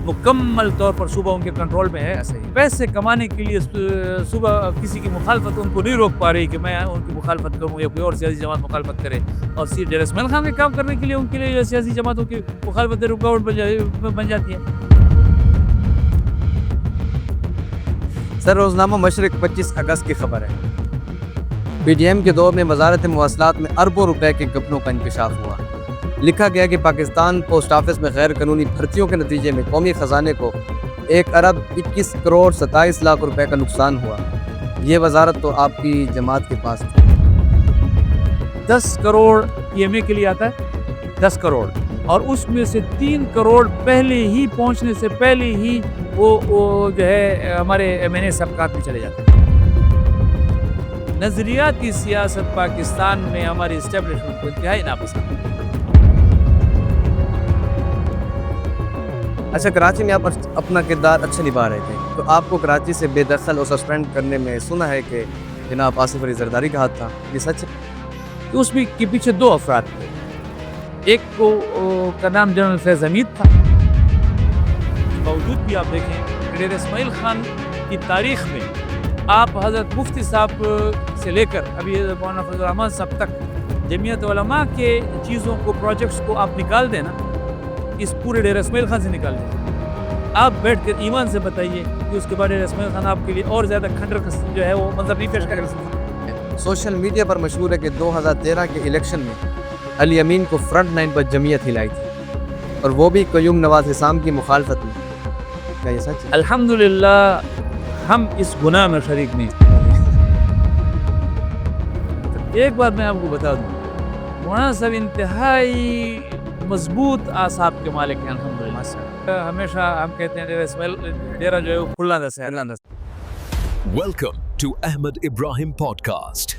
मुकम्मल तौर पर सूबा उनके कंट्रोल में है। ऐसे ही पैसे कमाने के लिए सूबा किसी की मुखालफत उनको नहीं रोक पा रही कि मैं उनकी मुखालफत करूँ या कोई और सियासी जमात मुखालफत करे, और सी डेर इस्माइल खान के काम करने के लिए उनके लिए सियासी जमातों की मुखालफत रुकावट बन जाती है। सर, रोज़नामा मशरिक 25 अगस्त की खबर है। PDM के दौर में वजारत मवासलात में अरबों रुपए के घपलों का इंकशाफ हुआ। लिखा गया कि पाकिस्तान पोस्ट ऑफिस में गैर कानूनी भर्तियों के नतीजे में कौमी ख़जाने को 1 अरब 21 करोड़ 27 लाख रुपए का नुकसान हुआ। ये वजारत तो आपकी जमात के पास थी। 10 करोड़ PMA के लिए आता है, 10 करोड़, और उसमें से 3 करोड़ पहले ही पहुंचने से पहले ही वो जो है हमारे MNA सबकात में चले जाते हैं। नजरियाती सियासत पाकिस्तान में हमारी इस्टेब्लिशमेंट को इंतहाई नापसंद है। अच्छा, कराची में आप अपना किरदार अच्छा निभा रहे थे, तो आपको कराची से बेदखल और सस्पेंड करने में सुना है कि जनाब आसिफ अली जरदारी का हाथ था, ये सच है? तो उसमें के पीछे 2 अफराद थे। एक को का नाम जनरल फैज़ हमीद था। बावजूद भी आप देखें डेर इस्माइल खान की तारीख में आप हज़रत मुफ्ती साहब से लेकर अभी मौलाना फजल रहमान साहब तक जमीयत उलमा के चीज़ों को, प्रोजेक्ट्स को आप निकाल देना, इस पूरे डेर इस्माइल खान से निकाल दें। आप बैठ कर ईमान से बताइए कि उसके बाद डेर इस्माइल खान आपके लिए और ज़्यादा खंडर जो है वो मतलब नहीं पेश कर सकता। सोशल मीडिया पर मशहूर है कि 2013 के इलेक्शन में अली अमीन को फ्रंट लाइन पर जमीयत हिलाई थी, और वो भी क़य्यूम नवाज़ हिसाम की मुखालफत में। क्या ये सच है? अल्हम्दुलिल्लाह हम इस गुनाह में शरीक नहीं। एक बात मैं आपको बता दूं, मौलाना साहब इंतहाई मजबूत आसाब के मालिक हैं अल्हम्दुलिल्लाह। हमेशा हम कहते हैं डेरा इस्माइल डेरा जो है वो खुला दस है। Welcome to Ahmed Ibrahim Podcast.